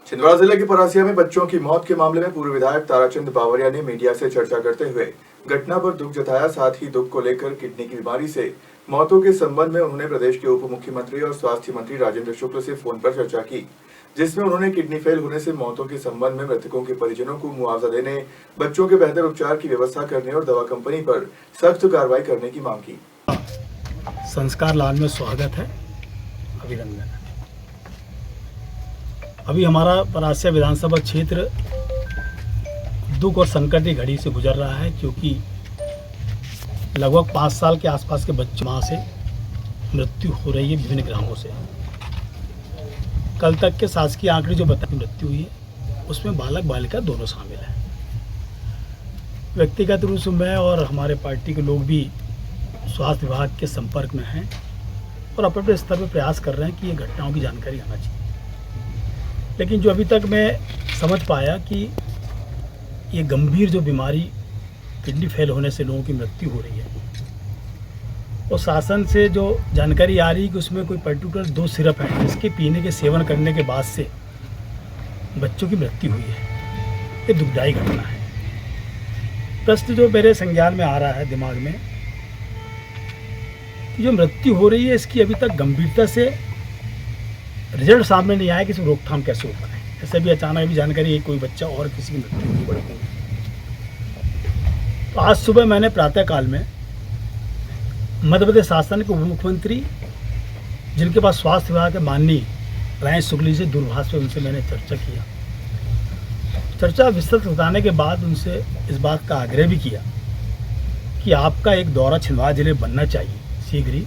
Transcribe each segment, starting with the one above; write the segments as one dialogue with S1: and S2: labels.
S1: छिंदवाड़ा जिले के परासिया में बच्चों की मौत के मामले में पूर्व विधायक ताराचंद बावरिया ने मीडिया से चर्चा करते हुए घटना पर दुख जताया। साथ ही दुख को लेकर किडनी की बीमारी से मौतों के संबंध में उन्होंने प्रदेश के उप मुख्यमंत्री और स्वास्थ्य मंत्री राजेंद्र शुक्ल से फोन पर चर्चा की, जिसमें उन्होंने किडनी फेल होने से मौतों के संबंध में मृतकों के परिजनों को मुआवजा देने, बच्चों के बेहतर उपचार की व्यवस्था करने और दवा कंपनी पर सख्त कार्रवाई करने की मांग की।
S2: संस्कार लाल में स्वागत है, अभिनंदन। अभी हमारा परासिया विधानसभा क्षेत्र दुख और संकट की घड़ी से गुजर रहा है, क्योंकि लगभग 5 साल के आसपास के बच्चों मां से मृत्यु हो रही है विभिन्न ग्रामों से। कल तक के शासकीय आंकड़े जो बताए मृत्यु हुई है, उसमें बालक बालिका दोनों शामिल हैं। व्यक्तिगत रूप से मैं और हमारे पार्टी के लोग भी स्वास्थ्य विभाग के संपर्क में हैं और अपने अपने स्तर पर प्रयास कर रहे हैं कि ये घटनाओं की जानकारी आना चाहिए। लेकिन जो अभी तक मैं समझ पाया कि ये गंभीर जो बीमारी किडनी फेल होने से लोगों की मृत्यु हो रही है, और शासन से जो जानकारी आ रही है कि उसमें कोई पर्टिकुलर 2 सिरप हैं जिसके पीने के सेवन करने के बाद से बच्चों की मृत्यु हुई है। ये दुखदायी घटना है। प्रश्न जो मेरे संज्ञान में आ रहा है दिमाग में, जो मृत्यु हो रही है इसकी अभी तक गंभीरता से रिजल्ट सामने नहीं आया कि इसमें रोकथाम कैसे हो पाए। ऐसे भी अचानक भी जानकारी है कोई बच्चा और किसी की मृत्यु नहीं बढ़ गई। तो आज सुबह मैंने प्रातःकाल में मध्य प्रदेश शासन के उप मुख्यमंत्री, जिनके पास स्वास्थ्य विभाग के माननीय राजेंद्र शुक्ल जी से दूरभाष पर उनसे मैंने चर्चा किया। चर्चा विस्तृत बताने के बाद उनसे इस बात का आग्रह भी किया कि आपका एक दौरा छिंदवाड़ा जिले में बनना चाहिए शीघ्र ही,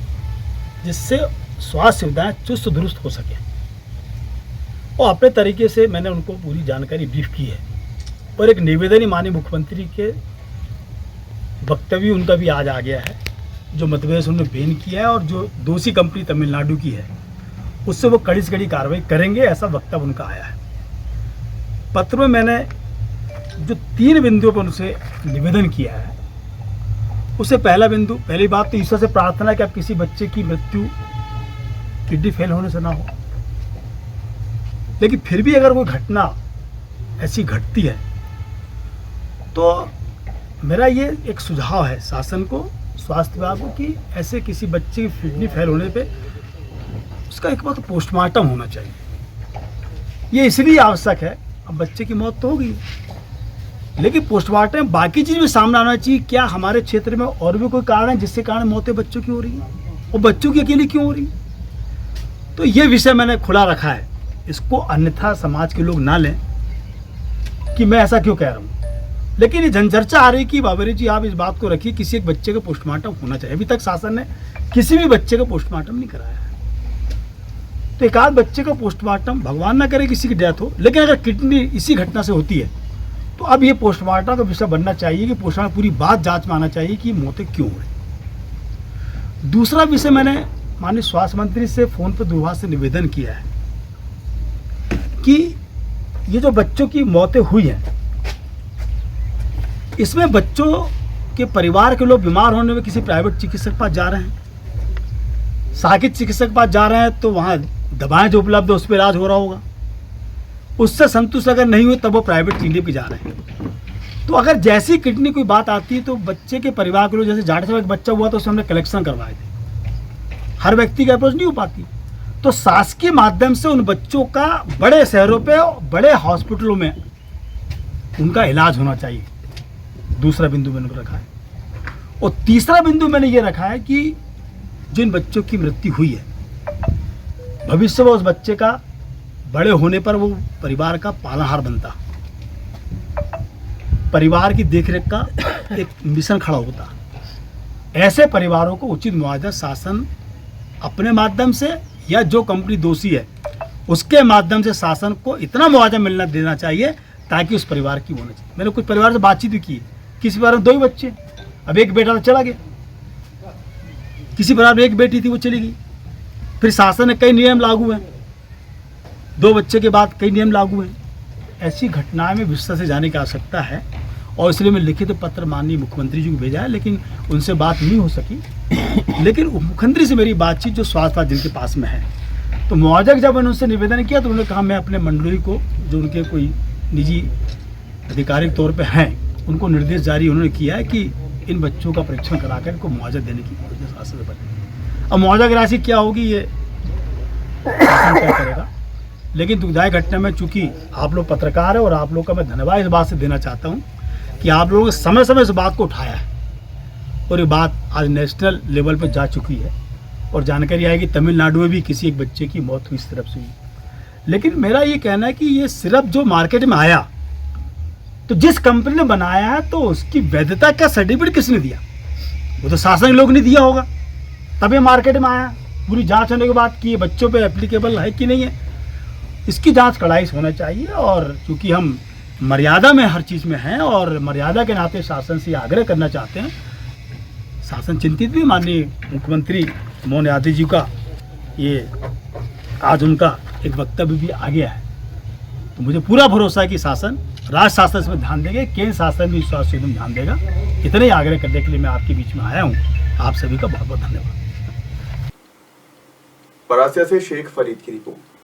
S2: जिससे स्वास्थ्य सुविधाएं चुस्त दुरुस्त हो सकें। और अपने तरीके से मैंने उनको पूरी जानकारी ब्रीफ की है और एक निवेदन ही माननीय मुख्यमंत्री के वक्तव्य उनका भी आज आ गया है, जो मध्य प्रदेश उन्होंने बैन किया है और जो दोषी कंपनी तमिलनाडु की है उससे वो कड़ी से कड़ी कार्रवाई करेंगे, ऐसा वक्तव्य उनका आया है। पत्र में मैंने जो 3 बिंदुओं पर उनसे निवेदन किया है, उससे पहली बात तो ईश्वर से प्रार्थना है कि अब किसी बच्चे की मृत्यु किडनी फेल होने से ना हो। लेकिन फिर भी अगर कोई घटना ऐसी घटती है तो मेरा ये एक सुझाव है शासन को, स्वास्थ्य विभाग को, कि ऐसे किसी बच्चे की किडनी फेल होने पे उसका एक बार पोस्टमार्टम होना चाहिए। ये इसलिए आवश्यक है, अब बच्चे की मौत तो हो गई, लेकिन पोस्टमार्टम बाकी चीज़ भी सामने आना चाहिए। क्या हमारे क्षेत्र में और भी कोई कारण है जिससे कारण मौतें बच्चों की हो रही हैं, और बच्चों की अकेली क्यों हो रही है? तो ये विषय मैंने खुला रखा है, इसको अन्यथा समाज के लोग ना लें कि मैं ऐसा क्यों कह रहा हूँ। लेकिन ये जनचर्चा आ रही कि बावरी जी आप इस बात को रखिए, किसी एक बच्चे का पोस्टमार्टम होना चाहिए। अभी तक शासन ने किसी भी बच्चे का पोस्टमार्टम नहीं कराया है। तो एक आध बच्चे का पोस्टमार्टम, भगवान ना करे किसी की डेथ हो, लेकिन अगर किडनी इसी घटना से होती है तो अब ये पोस्टमार्टम का विषय बनना चाहिए कि पोस्टमार्टम पूरी बात जांच में आना चाहिए कि मौतें क्यों हो रही। दूसरा विषय मैंने माननीय स्वास्थ्य मंत्री से फोन पर दूरभाष से निवेदन किया है कि ये जो बच्चों की मौतें हुई हैं, इसमें बच्चों के परिवार के लोग बीमार होने में किसी प्राइवेट चिकित्सक के पास जा रहे हैं, साकित चिकित्सक के पास जा रहे हैं, तो वहाँ दवाएं जो उपलब्ध है उस पर इलाज हो रहा होगा। उससे संतुष्ट अगर नहीं हुए तब वो प्राइवेट क्लिनिक पे जा रहे हैं। तो अगर जैसी किडनी कोई बात आती है तो बच्चे के परिवार के लोग, जैसे जाट साहब एक बच्चा हुआ तो उसमें हमने कलेक्शन करवाए थे, हर व्यक्ति की अप्रोच नहीं हो पाती, तो शासकीय माध्यम से उन बच्चों का बड़े शहरों पे, बड़े हॉस्पिटलों में उनका इलाज होना चाहिए। दूसरा बिंदु मैंने रखा है। और तीसरा बिंदु मैंने ये रखा है कि जिन बच्चों की मृत्यु हुई है, भविष्य में उस बच्चे का बड़े होने पर वो परिवार का पालनहार बनता, परिवार की देखरेख का एक मिशन खड़ा होता। ऐसे परिवारों को उचित मुआवजा शासन अपने माध्यम से या जो कंपनी दोषी है उसके माध्यम से शासन को इतना मुआवजा मिलना देना चाहिए ताकि उस परिवार की होना चाहिए। मैंने कुछ परिवार से बातचीत भी की, किसी परिवार में 2 ही बच्चे, अब एक बेटा तो चला गया, किसी परिवार में एक बेटी थी वो चली गई, फिर शासन ने कई नियम लागू हैं, 2 बच्चे के बाद कई नियम लागू हैं। ऐसी घटनाएं में विस्तार से जाने की आवश्यकता है और इसलिए मैं लिखित पत्र माननीय मुख्यमंत्री जी को भेजा है, लेकिन उनसे बात नहीं हो सकी। लेकिन मुख्यमंत्री से मेरी बातचीत जो स्वास्थ्य जिनके पास में है तो मुआवजा जब मैंने उनसे निवेदन किया तो उन्होंने कहा मैं अपने मंडली को, जो उनके कोई निजी आधिकारिक तौर पे हैं, उनको निर्देश जारी उन्होंने किया है कि इन बच्चों का परीक्षण कराकर इनको मुआवजा देने की योजना शासन से बने। अब मुआवजा की राशि क्या होगी ये शासन तय करेगा, लेकिन दुखदायी घटना में चूंकि आप लोग पत्रकार हैं और आप लोग का मैं धन्यवाद इस बात से देना चाहता हूँ कि आप लोगों ने समय समय इस बात को उठाया है और ये बात आज नेशनल लेवल पर जा चुकी है और जानकारी आई कि तमिलनाडु में भी किसी एक बच्चे की मौत हुई इस तरफ से हुई। लेकिन मेरा ये कहना है कि ये सिर्फ जो मार्केट में आया तो जिस कंपनी ने बनाया है तो उसकी वैधता का सर्टिफिकेट किसने दिया? वो तो शासन लोग ने दिया होगा, तब ये मार्केट में आया। पूरी जांच होने के बाद कि ये बच्चों पे एप्लीकेबल है कि नहीं है, इसकी जांच कड़ाई से होना चाहिए। और चूंकि हम मर्यादा में हर चीज़ में हैं और मर्यादा के नाते शासन से आग्रह करना चाहते हैं, शासन चिंतित भी, माननीय मुख्यमंत्री मोहन यादव जी का ये आज उनका एक वक्तव्य भी आ गया है, तो मुझे पूरा भरोसा है कि शासन, राज्य शासन इसमें ध्यान देंगे, केंद्र शासन भी स्वास्थ्य एकदम ध्यान देगा। इतना ही आग्रह करने के लिए मैं आपके बीच में आया हूँ। आप सभी का बहुत बहुत धन्यवाद।
S1: परासिया से शेख फरीद की रिपोर्ट।